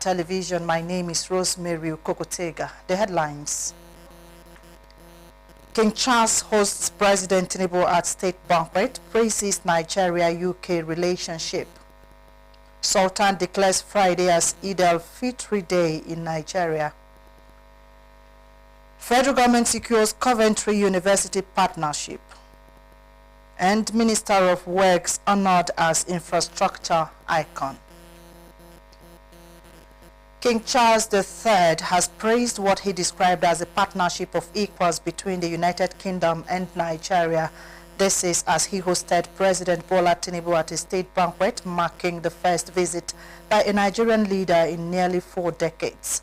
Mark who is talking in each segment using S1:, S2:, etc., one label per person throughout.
S1: Television. My name is Rosemary Kokotega. The headlines. King Charles hosts President Tinubu at state banquet, praises Nigeria-UK relationship. Sultan declares Friday as Eid al-Fitr Day in Nigeria. Federal government secures Coventry University partnership. And Minister of Works honored as infrastructure icon. King Charles III has praised what he described as a partnership of equals between the United Kingdom and Nigeria. This is as he hosted President Bola Tinubu at a state banquet marking the first visit by a Nigerian leader in nearly 4 decades.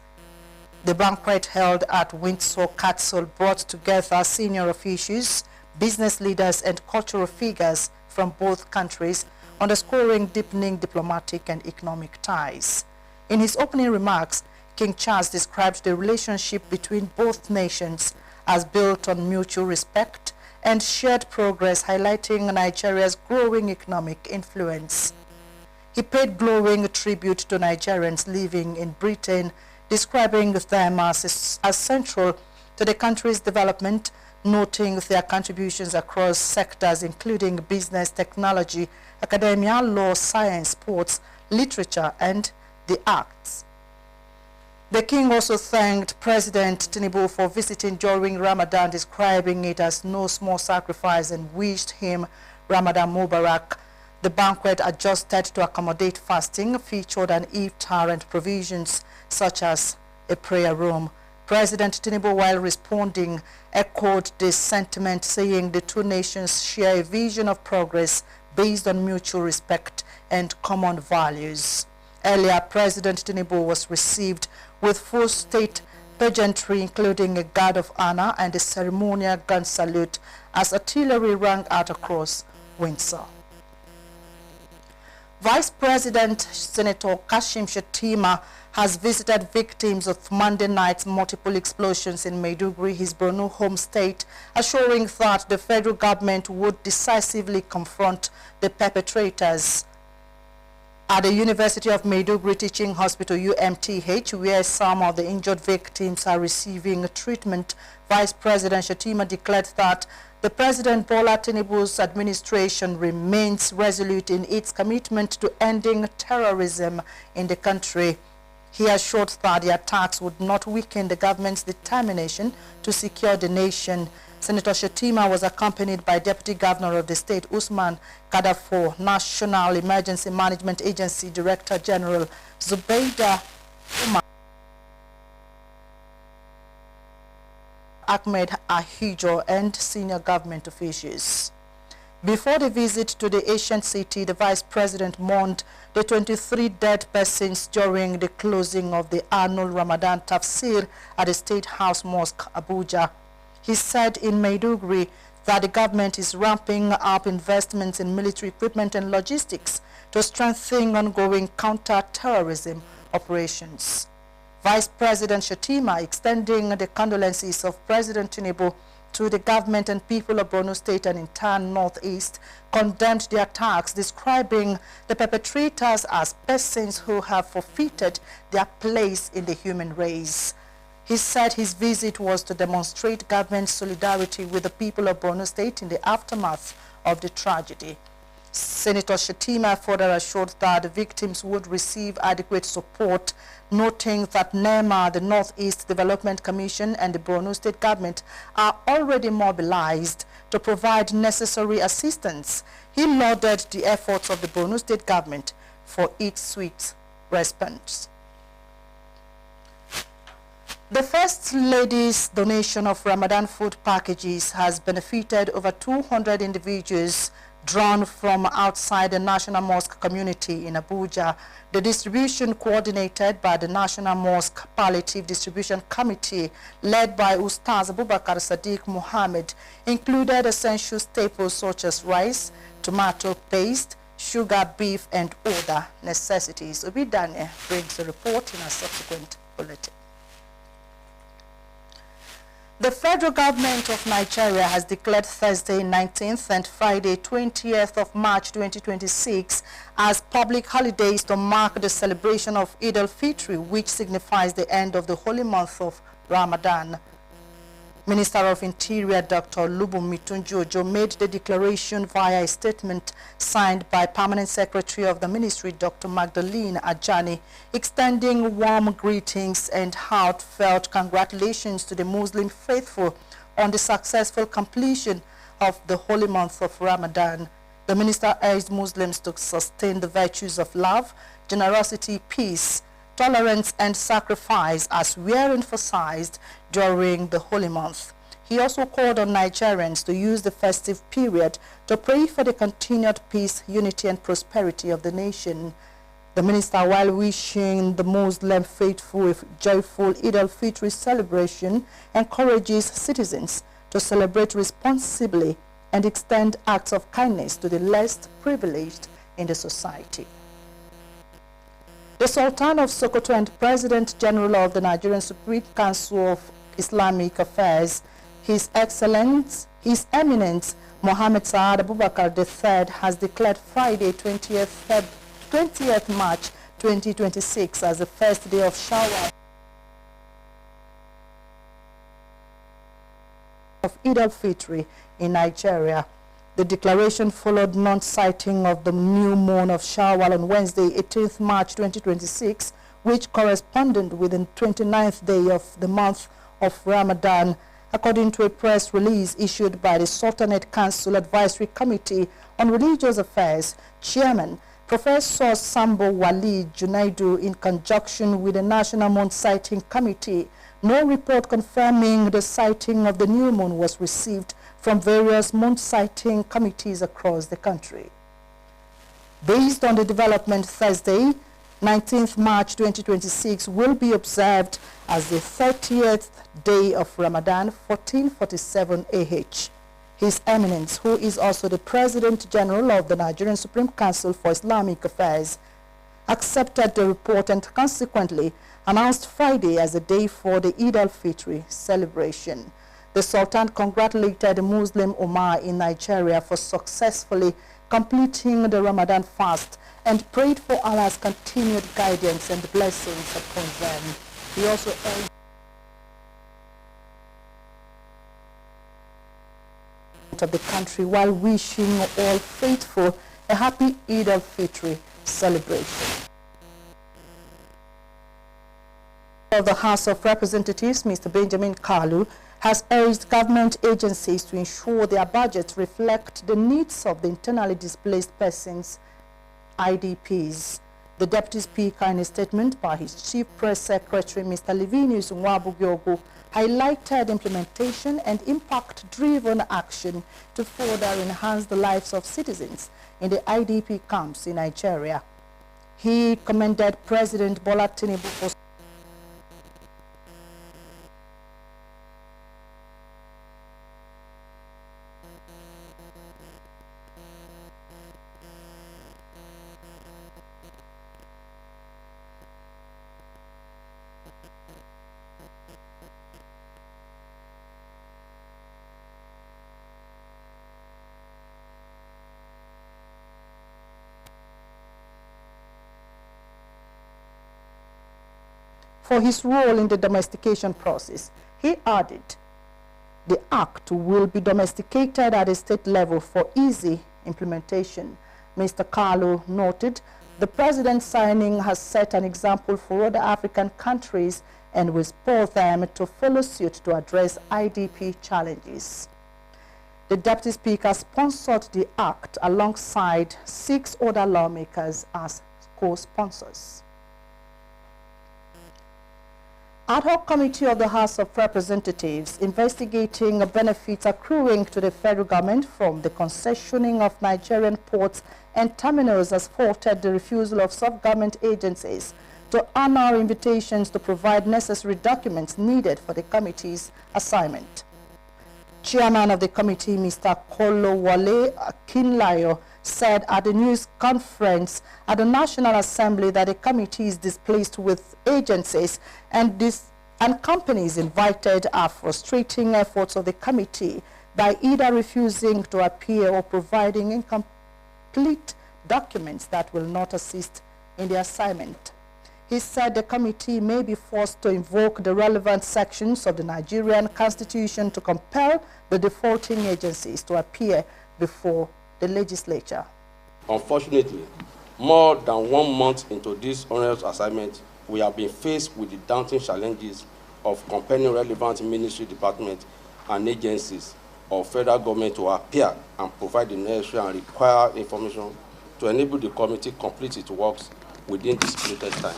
S1: The banquet held at Windsor Castle brought together senior officials, business leaders and cultural figures from both countries, underscoring deepening diplomatic and economic ties. In his opening remarks, King Charles described the relationship between both nations as built on mutual respect and shared progress, highlighting Nigeria's growing economic influence. He paid glowing tribute to Nigerians living in Britain, describing them as central to the country's development, noting their contributions across sectors including business, technology, academia, law, science, sports, literature, and the arts. The king also thanked President Tinubu for visiting during Ramadan, describing it as no small sacrifice, and wished him Ramadan Mubarak. The banquet, adjusted to accommodate fasting, featured an iftar and provisions such as a prayer room. President Tinubu, while responding, echoed this sentiment, saying the two nations share a vision of progress based on mutual respect and common values. Earlier, President Tinubu was received with full state pageantry, including a guard of honor and a ceremonial gun salute as artillery rang out across Windsor. Vice President Senator Kashim Shettima has visited victims of Monday night's multiple explosions in Maiduguri, his Borno home state, assuring that the federal government would decisively confront the perpetrators. At the University of Maiduguri Teaching Hospital, UMTH, where some of the injured victims are receiving treatment, Vice President Shettima declared that the President Bola Tinubu's administration remains resolute in its commitment to ending terrorism in the country. He assured that the attacks would not weaken the government's determination to secure the nation. Senator Shettima was accompanied by Deputy Governor of the state, Usman Kadafo, National Emergency Management Agency Director General Zubaida Umar, Ahmed Ahijo, and senior government officials. Before the visit to the ancient city, the Vice President mourned the 23 dead persons during the closing of the annual Ramadan Tafsir at the State House Mosque, Abuja. He said in Maiduguri that the government is ramping up investments in military equipment and logistics to strengthen ongoing counter-terrorism operations. Vice President Shettima, extending the condolences of President Tinubu to the government and people of Borno State and in turn Northeast, condemned the attacks, describing the perpetrators as persons who have forfeited their place in the human race. He said his visit was to demonstrate government solidarity with the people of Borno State in the aftermath of the tragedy. Senator Shettima further assured that the victims would receive adequate support, noting that NEMA, the Northeast Development Commission, and the Borno State government are already mobilized to provide necessary assistance. He lauded the efforts of the Borno State government for its swift response. The First Lady's donation of Ramadan food packages has benefited over 200 individuals drawn from outside the National Mosque community in Abuja. The distribution, coordinated by the National Mosque Palliative Distribution Committee, led by Ustaz Abubakar Sadiq Muhammad, included essential staples such as rice, tomato paste, sugar, beef, and other necessities. Obidane brings a report in a subsequent bulletin. The federal government of Nigeria has declared Thursday 19th and Friday 20th of March 2026 as public holidays to mark the celebration of Eid al-Fitr, which signifies the end of the holy month of Ramadan. Minister of Interior Dr. Olubunmi Tunji-Ojo made the declaration via a statement signed by Permanent Secretary of the Ministry Dr. Magdalene Ajani, extending warm greetings and heartfelt congratulations to the Muslim faithful on the successful completion of the holy month of Ramadan. The minister urged Muslims to sustain the virtues of love, generosity, peace, tolerance and sacrifice as were emphasized during the holy month. He also called on Nigerians to use the festive period to pray for the continued peace, unity and prosperity of the nation. The minister, while wishing the Muslim faithful a joyful Eid al-Fitr celebration, encourages citizens to celebrate responsibly and extend acts of kindness to the less privileged in the society. The Sultan of Sokoto and President General of the Nigerian Supreme Council of Islamic Affairs, His Eminence Mohammed Saad Abubakar III, has declared Friday 20th March 2026 as the first day of Shawwal of Eid al-Fitr in Nigeria. The declaration followed non-sighting of the new moon of Shawwal on Wednesday, 18th March 2026, which corresponded with the 29th day of the month of Ramadan, according to a press release issued by the Sultanate Council Advisory Committee on Religious Affairs Chairman Professor Sambo Wali Junaidu in conjunction with the National Moon Sighting Committee. No report confirming the sighting of the new moon was received from various moon sighting committees across the country. Based on the development, Thursday, 19th March 2026 will be observed as the 30th day of Ramadan 1447 AH. His Eminence, who is also the President General of the Nigerian Supreme Council for Islamic Affairs, accepted the report and consequently announced Friday as a day for the Eid al-Fitr celebration. The Sultan congratulated the Muslim Ummah in Nigeria for successfully completing the Ramadan fast and prayed for Allah's continued guidance and blessings upon them. He also urged of the country while wishing all faithful a happy Eid al-Fitr celebration. Of the House of Representatives, Mr. Benjamin Kalu, has urged government agencies to ensure their budgets reflect the needs of the internally displaced persons, IDPs. The Deputy Speaker, in a statement by his Chief Press Secretary, Mr. Livinius Nwabugyogo, highlighted implementation and impact-driven action to further enhance the lives of citizens in the IDP camps in Nigeria. He commended President Bola Tinubu for his role in the domestication process. He added, the act will be domesticated at a state level for easy implementation. Mr. Kalu noted, the president's signing has set an example for other African countries and will spur them to follow suit to address IDP challenges. The Deputy Speaker sponsored the act alongside 6 other lawmakers as co-sponsors. Ad hoc committee of the House of Representatives investigating benefits accruing to the federal government from the concessioning of Nigerian ports and terminals has faulted the refusal of sub-government agencies to honor invitations to provide necessary documents needed for the committee's assignment. Chairman of the committee, Mr. Kolowole Akinlayo, said at the news conference at the National Assembly that the committee is displaced with agencies and and companies invited are frustrating efforts of the committee by either refusing to appear or providing incomplete documents that will not assist in the assignment. He said the committee may be forced to invoke the relevant sections of the Nigerian Constitution to compel the defaulting agencies to appear before the legislature.
S2: Unfortunately, more than 1 month into this onerous assignment, we have been faced with the daunting challenges of compelling relevant ministry departments and agencies of federal government to appear and provide the necessary and required information to enable the committee complete its works within the stipulated time.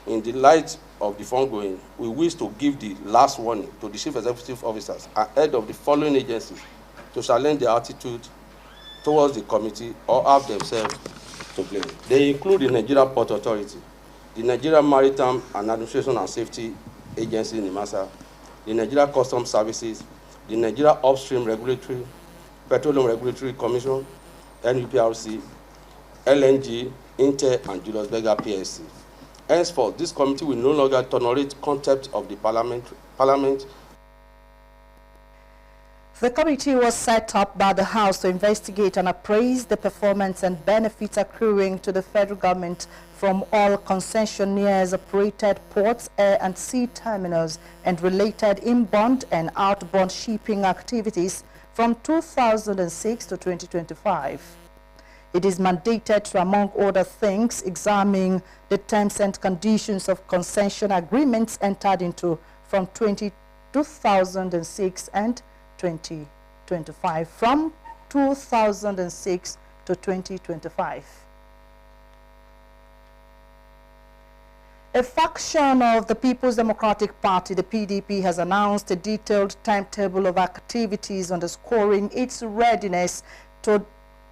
S2: In the light of the foregoing, we wish to give the last warning to the chief executive officers and head of the following agencies to challenge their attitude towards the committee or have themselves to blame. They include the Nigeria Port Authority, the Nigeria Maritime and Administration and Safety Agency, NIMASA, the Nigeria Customs Services, the Nigeria Upstream Petroleum Regulatory Commission, NUPRC, LNG, Inter, and Julius Berger PSC. Henceforth, this committee will no longer tolerate contempt of the Parliament.
S1: The committee was set up by the House to investigate and appraise the performance and benefits accruing to the federal government from all concessionaires operated ports, air and sea terminals and related inbound and outbound shipping activities from 2006 to 2025. It is mandated to, among other things, examine the terms and conditions of concession agreements entered into from 2006 and 2025, from 2006 to 2025. A faction of the People's Democratic Party, the PDP, has announced a detailed timetable of activities underscoring its readiness to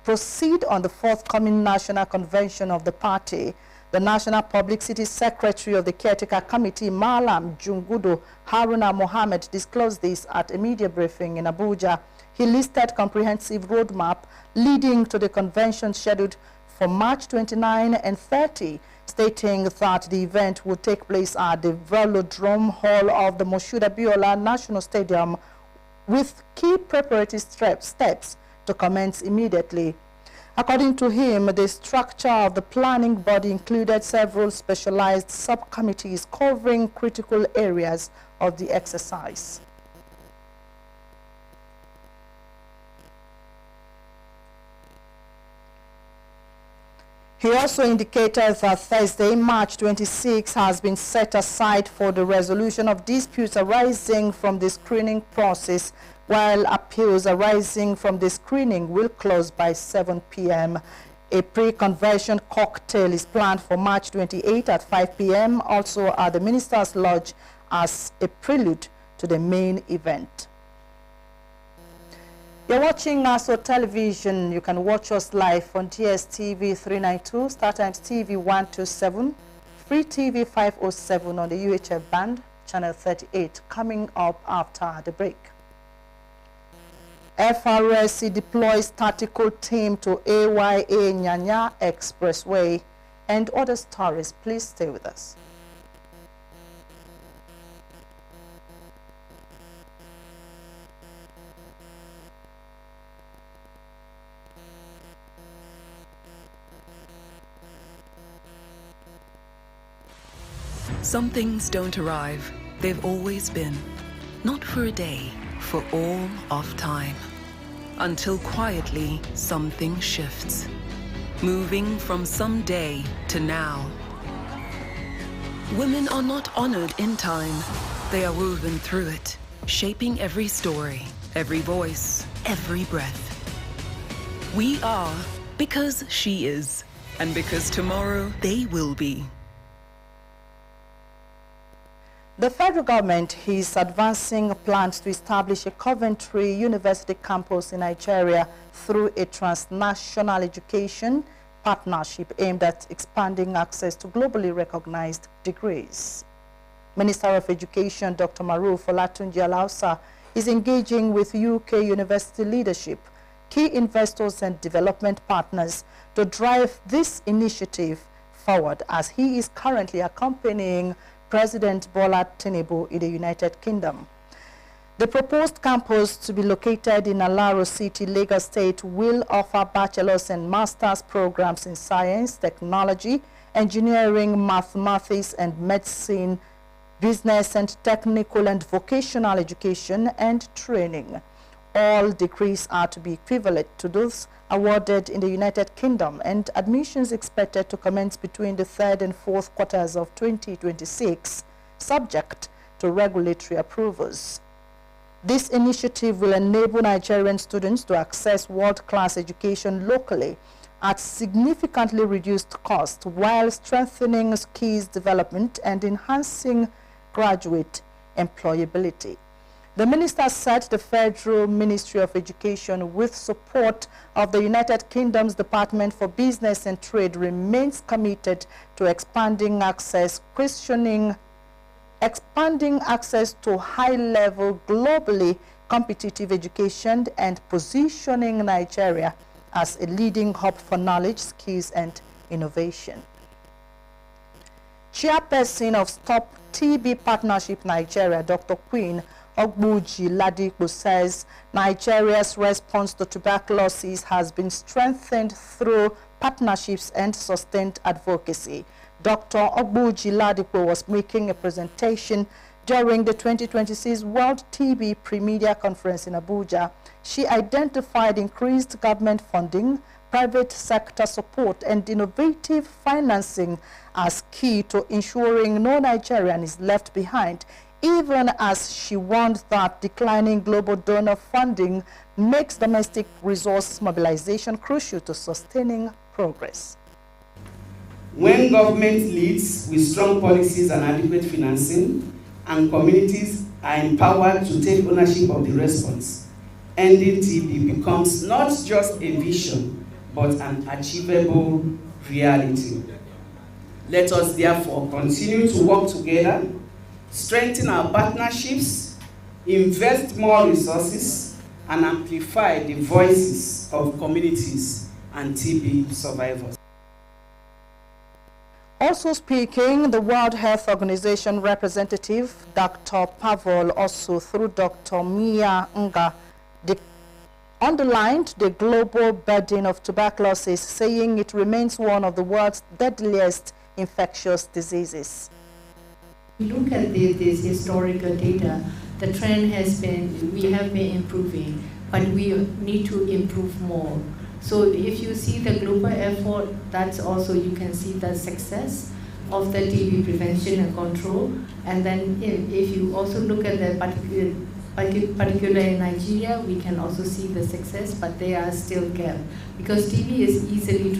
S1: proceed on the forthcoming National Convention of the party. The National Publicity Secretary of the Caretaker Committee, Malam Jungudu Haruna Mohammed, disclosed this at a media briefing in Abuja. He listed comprehensive roadmap leading to the convention scheduled for March 29 and 30, stating that the event would take place at the Velodrome Hall of the Moshood Abiola National Stadium, with key preparatory steps to commence immediately. According to him, the structure of the planning body included several specialized subcommittees covering critical areas of the exercise. He also indicated that Thursday, March 26, has been set aside for the resolution of disputes arising from the screening process, while appeals arising from the screening will close by 7 p.m. A pre-convention cocktail is planned for March 28 at 5 p.m., also at the Minister's Lodge, as a prelude to the main event. You're watching Naso Television. You can watch us live on DSTV 392, StarTimes TV 127, Free TV 507 on the UHF band, channel 38, coming up after the break. FRSC deploys tactical team to AYA Nyanya Expressway and other stories. Please stay with us.
S3: Some things don't arrive. They've always been. Not for a day, for all of time. Until quietly, something shifts. Moving from someday to now. Women are not honored in time. They are woven through it, shaping every story, every voice, every breath. We are because she is, and because tomorrow they will be.
S1: The federal government is advancing plans to establish a Coventry University campus in Nigeria through a transnational education partnership aimed at expanding access to globally recognized degrees. Minister of Education Dr. Maruf Olatunji Alausa is engaging with UK university leadership, key investors and development partners to drive this initiative forward, as he is currently accompanying President Bola Tinubu in the United Kingdom. The proposed campus to be located in Alaro City, Lagos State, will offer bachelor's and master's programs in science, technology, engineering, mathematics, and medicine, business and technical and vocational education and training. All degrees are to be equivalent to those awarded in the United Kingdom, and admissions expected to commence between the third and fourth quarters of 2026, subject to regulatory approvals. This initiative will enable Nigerian students to access world-class education locally at significantly reduced cost, while strengthening skills development and enhancing graduate employability. The minister said the Federal Ministry of Education, with support of the United Kingdom's Department for Business and Trade, remains committed to expanding access to high-level, globally competitive education and positioning Nigeria as a leading hub for knowledge, skills, and innovation. Chairperson of Stop TB Partnership Nigeria, Dr. Queen Ogbuji Ladipo, says Nigeria's response to tuberculosis has been strengthened through partnerships and sustained advocacy. Dr. Ogbuji Ladipo was making a presentation during the 2026 World TB Pre-Media Conference in Abuja. She identified increased government funding, private sector support, and innovative financing as key to ensuring no Nigerian is left behind, even as she warned that declining global donor funding makes domestic resource mobilization crucial to sustaining progress.
S4: When government leads with strong policies and adequate financing, and communities are empowered to take ownership of the response, ending TB becomes not just a vision, but an achievable reality. Let us therefore continue to work together, strengthen our partnerships, invest more resources, and amplify the voices of communities and TB survivors.
S1: Also speaking, the World Health Organization representative, Dr. Pavel Osu, through Dr. Mia Nga, underlined the global burden of tuberculosis, saying it remains one of the world's deadliest infectious diseases.
S5: We look at this historical data, the trend has been, we have been improving, but we need to improve more. So if you see the global effort, that's also, you can see the success of the TB prevention and control. And then if you also look at the particularly in Nigeria, we can also see the success, but there are still gaps. Because TB is easily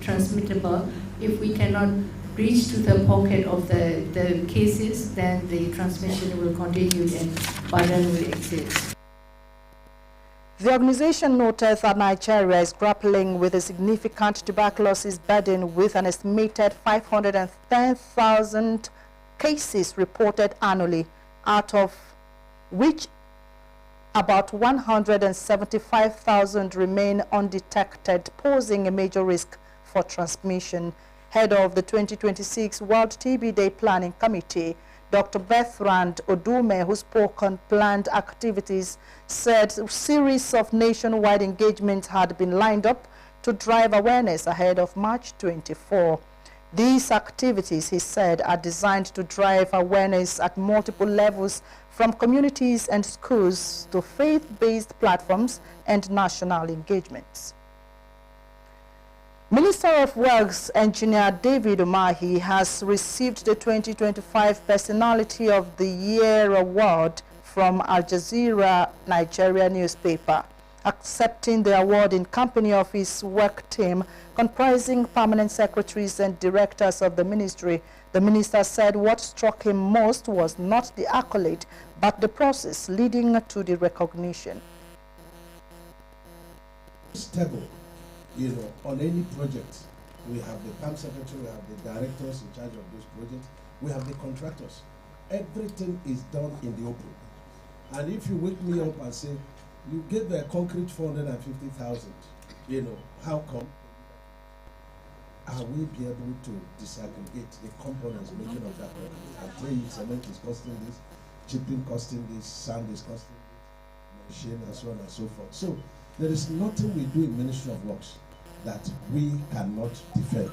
S5: transmittable. If we cannot reach to the pocket of the cases, then the transmission will continue and burden will exist.
S1: The organization noted that Nigeria is grappling with a significant tuberculosis burden, with an estimated 510,000 cases reported annually, out of which about 175,000 remain undetected, posing a major risk for transmission. Head of the 2026 World TB Day Planning Committee, Dr. Bertrand Odume, who spoke on planned activities, said a series of nationwide engagements had been lined up to drive awareness ahead of March 24. These activities, he said, are designed to drive awareness at multiple levels, from communities and schools to faith-based platforms and national engagements. Minister of Works, Engineer David Umahi, has received the 2025 Personality of the Year Award from Al Jazeera Nigeria newspaper. Accepting the award in company of his work team, comprising permanent secretaries and directors of the ministry, the minister said what struck him most was not the accolade, but the process leading to the recognition.
S6: Stable. You know, on any project, we have the PAM secretary, we have the directors in charge of those projects, we have the contractors. Everything is done in the open. And if you wake me up and say, you gave the concrete 450,000, you know, how come? are we be able to disaggregate the components making of that product? I'll tell you, cement is costing this, chipping costing this, sand is costing this, machine, and so on and so forth. So there is nothing we do in Ministry of Works that we cannot defend.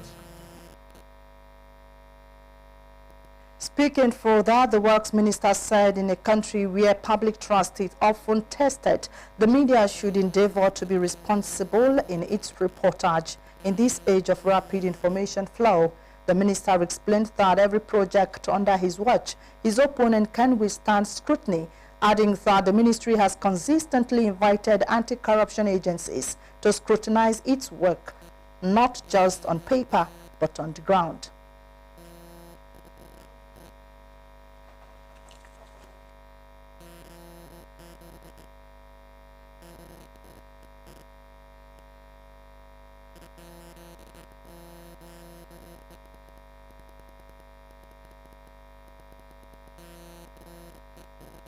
S1: Speaking further, the Works Minister said in a country where public trust is often tested, the media should endeavor to be responsible in its reportage. In this age of rapid information flow, the minister explained that every project under his watch is open and can withstand scrutiny, adding that the ministry has consistently invited anti-corruption agencies to scrutinize its work, not just on paper, but on the ground.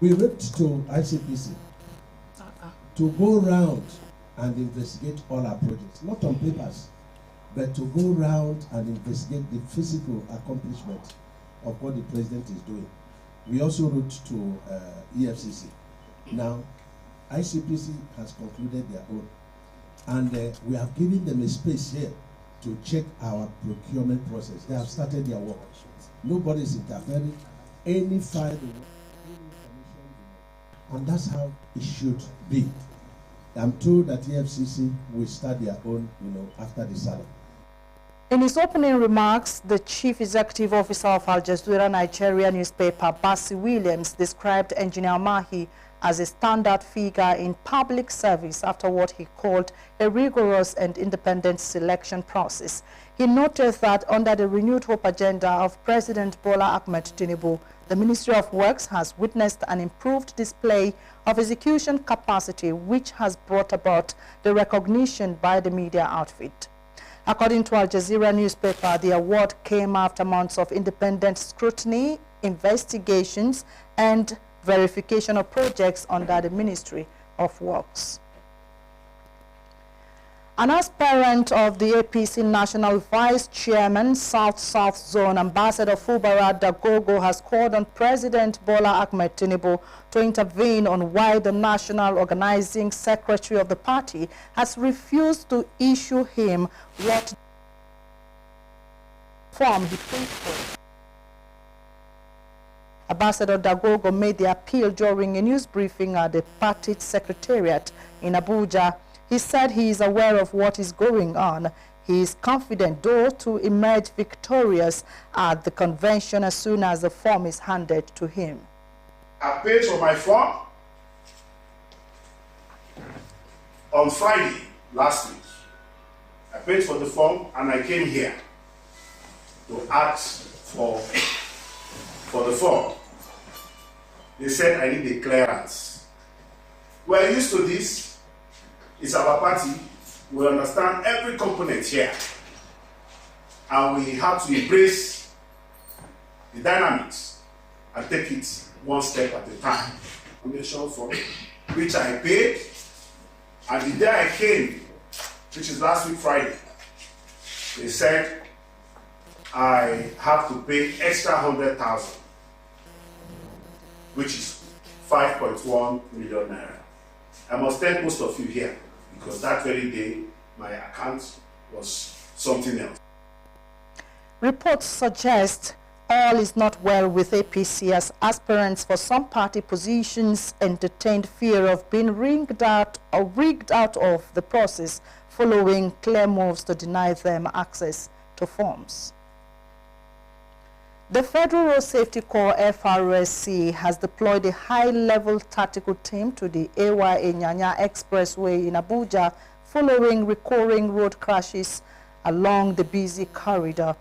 S6: We went to ICPC to go round and investigate all our projects, not on papers, but to go round and investigate the physical accomplishment of what the president is doing. We also wrote to EFCC. Now, ICPC has concluded their own, and we have given them a space here to check our procurement process. They have started their work. Nobody is interfering. Any file, and that's how it should be. I'm told that EFCC will start their own, after the summer.
S1: In his opening remarks, the Chief Executive Officer of Al Jazeera Nigeria newspaper, Bassey Williams, described Engineer Mahi as a standard figure in public service after what he called a rigorous and independent selection process. He noted that under the renewed hope agenda of President Bola Ahmed Tinubu, the Ministry of Works has witnessed an improved display of execution capacity, which has brought about the recognition by the media outfit. According to Al Jazeera newspaper, the award came after months of independent scrutiny, investigations, and verification of projects under the Ministry of Works. An aspirant of the APC National Vice Chairman, South-South Zone, Ambassador Fubara Dagogo, has called on President Bola Ahmed Tinubu to intervene on why the National Organizing Secretary of the party has refused to issue him what form he paid for. Ambassador Dagogo made the appeal during a news briefing at the party secretariat in Abuja. He said he is aware of what is going on. He is confident, though, to emerge victorious at the convention as soon as the form is handed to him.
S7: I paid for my form on Friday last week. I paid for the form and I came here to ask for the form. They said I need a clearance. We're used to this. It's our party. We understand every component here. And we have to embrace the dynamics and take it one step at a time. Foundation for which I paid. And the day I came, which is last week Friday, they said I have to pay extra 100,000, which is 5.1 million naira. I must thank most of you here, because that very day, my account was something else.
S1: Reports suggest all is not well with APC as aspirants for some party positions entertained fear of being rigged out of the process following clear moves to deny them access to forms. The Federal Road Safety Corps, FRSC, has deployed a high-level tactical team to the AYA Nyanya Expressway in Abuja following recurring road crashes along the busy corridor.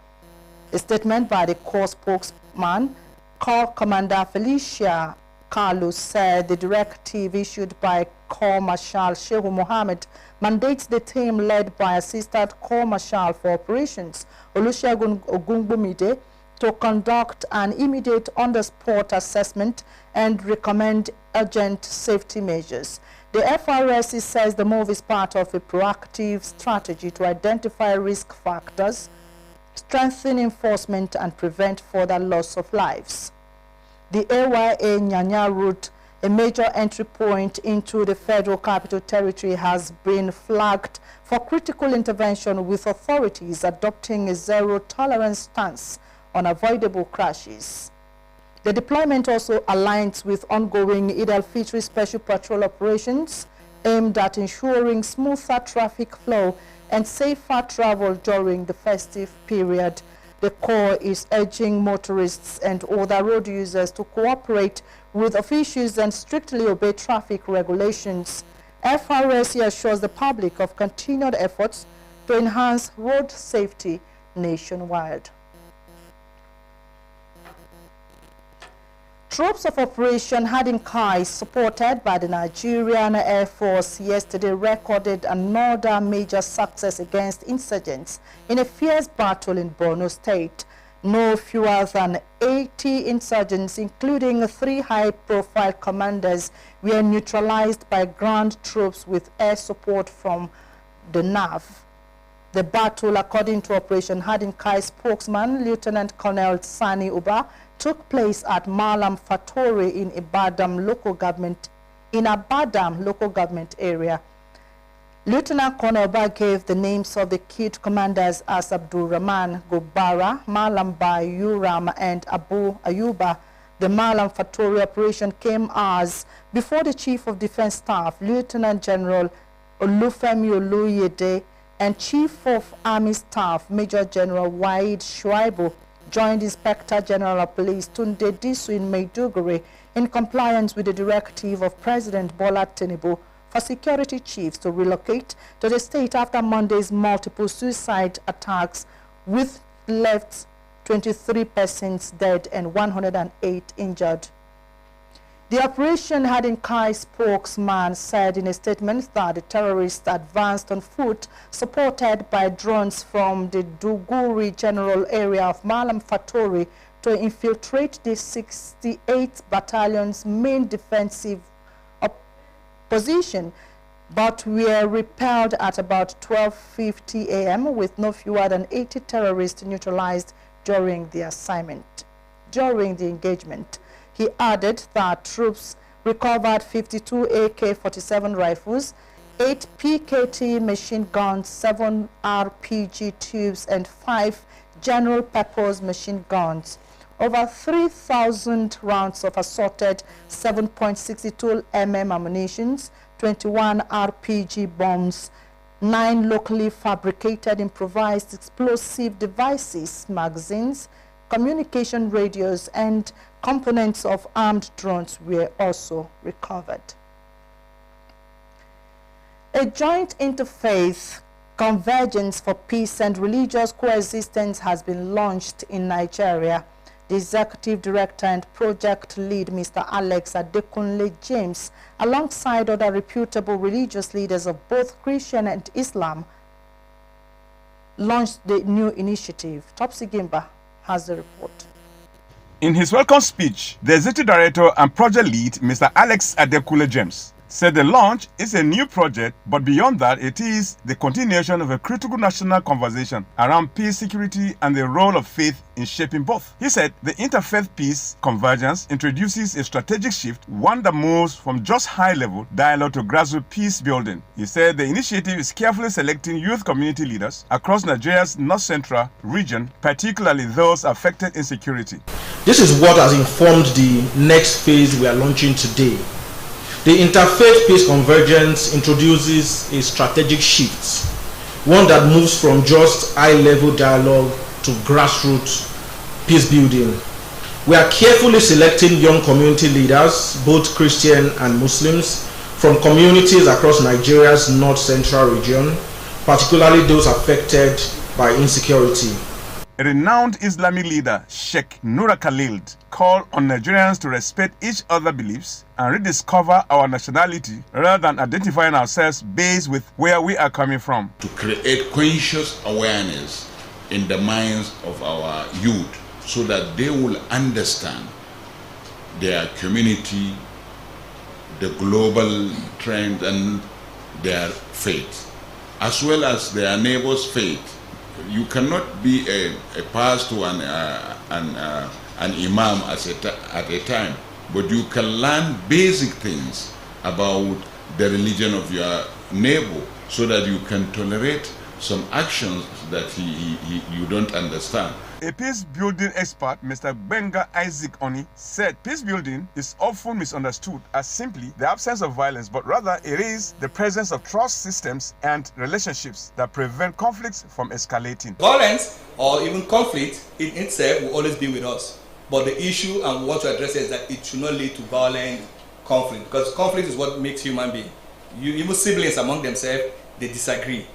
S1: A statement by the Corps spokesman, Corps Commander Felicia Carlos, said the directive issued by Corps Marshal Shehu Mohammed mandates the team led by Assistant Corps Marshal for Operations Olusegun Ogungbumide to conduct an immediate on-the-spot assessment and recommend urgent safety measures. The FRSC says the move is part of a proactive strategy to identify risk factors, strengthen enforcement and prevent further loss of lives. The AYA Nyanya route, a major entry point into the Federal Capital Territory, has been flagged for critical intervention, with authorities adopting a zero-tolerance stance on avoidable crashes. The deployment also aligns with ongoing Eid al-Fitr special patrol operations aimed at ensuring smoother traffic flow and safer travel during the festive period. The Corps is urging motorists and other road users to cooperate with officials and strictly obey traffic regulations. FRSC assures the public of continued efforts to enhance road safety nationwide. Troops of Operation Hardin Kai, supported by the Nigerian Air Force, yesterday recorded another major success against insurgents in a fierce battle in Borno State. No fewer than 80 insurgents, including 3 high-profile commanders, were neutralized by ground troops with air support from the NAV. The battle, according to Operation Hardin Kai spokesman, Lieutenant Colonel Sani Uba, took place at Malam Fatori in Abadam local government area. Lieutenant Colonel Uba gave the names of the killed commanders as Abdul Rahman Gobara, Malam Bayuram, and Abu Ayuba. The Malam Fatori operation came hours before the Chief of Defense Staff, Lieutenant General Olufemi Oluyede, and Chief of Army Staff, Major General Waid Shuaibu, joined Inspector General of Police Tunde Disu in Maiduguri in compliance with the directive of President Bola Tinubu for security chiefs to relocate to the state after Monday's multiple suicide attacks, with left 23 persons dead and 108 injured. The Operation Hardin Kai spokesman said in a statement that the terrorists advanced on foot, supported by drones from the Duguri general area of Malam Fatori, to infiltrate the 68th Battalion's main defensive position, but were repelled at about 12:50 a.m. with no fewer than 80 terrorists neutralized during the engagement. He added that troops recovered 52 AK-47 rifles, 8 PKT machine guns, 7 RPG tubes, and 5 general-purpose machine guns. Over 3,000 rounds of assorted 7.62 mm ammunitions, 21 RPG bombs, 9 locally fabricated improvised explosive devices, magazines, communication radios, and components of armed drones were also recovered. A joint interfaith convergence for peace and religious coexistence has been launched in Nigeria. The executive director and project lead, Mr. Alex Adekunle James, alongside other reputable religious leaders of both Christian and Islam, launched the new initiative. Topsy Gimba has the report.
S8: In his welcome speech, the executive director and project lead, Mr. Alex Adekunle James, said the launch is a new project, but beyond that, it is the continuation of a critical national conversation around peace, security, and the role of faith in shaping both. He said the interfaith peace convergence introduces a strategic shift, one that moves from just high-level dialogue to grassroots peace building. He said the initiative is carefully selecting youth community leaders across Nigeria's north-central region, particularly those affected in security.
S9: This is what has informed the next phase we are launching today. The interfaith peace convergence introduces a strategic shift, one that moves from just high-level dialogue to grassroots peace building. We are carefully selecting young community leaders, both Christian and Muslims, from communities across Nigeria's north-central region, particularly those affected by insecurity.
S8: A renowned Islamic leader, Sheikh Nura Khalil, called on Nigerians to respect each other's beliefs and rediscover our nationality rather than identifying ourselves based with where we are coming from.
S10: To create conscious awareness in the minds of our youth so that they will understand their community, the global trend, and their faith, as well as their neighbor's faith You cannot be a pastor and an imam at a time, but you can learn basic things about the religion of your neighbor so that you can tolerate some actions that you don't understand.
S8: A peace-building expert, Mr. Benga Isaac Oni, said peace-building is often misunderstood as simply the absence of violence, but rather it is the presence of trust systems and relationships that prevent conflicts from escalating.
S11: Violence or even conflict in itself will always be with us, but the issue and we want to address is that it should not lead to violent conflict, because conflict is what makes human beings. Even siblings among themselves, they disagree,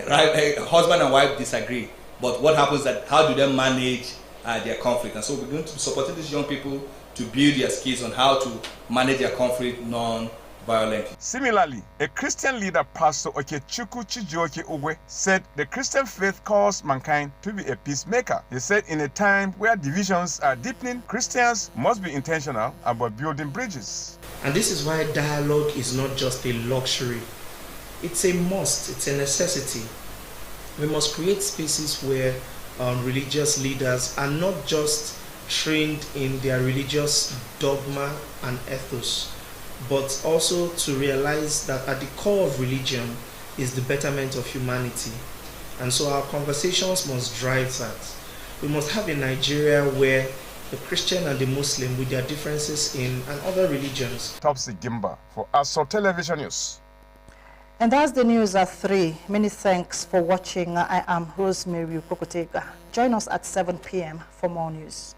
S11: right? Husband and wife disagree. But what happens is that how do they manage their conflict? And so we're going to be supporting these young people to build their skills on how to manage their conflict non-violently.
S8: Similarly, a Christian leader, Pastor Okechukwu Chijioke Ogwe, said the Christian faith calls mankind to be a peacemaker. He said in a time where divisions are deepening, Christians must be intentional about building bridges.
S9: And this is why dialogue is not just a luxury. It's a must, it's a necessity. We must create spaces where religious leaders are not just trained in their religious dogma and ethos, but also to realize that at the core of religion is the betterment of humanity. And so our conversations must drive that. We must have a Nigeria where the Christian and the Muslim, with their differences in and other religions.
S8: Topsy Gimba for ASO Television News.
S1: And that's the news at 3. Many thanks for watching. I am Rosemary Pokotega. Join us at 7 p.m. for more news.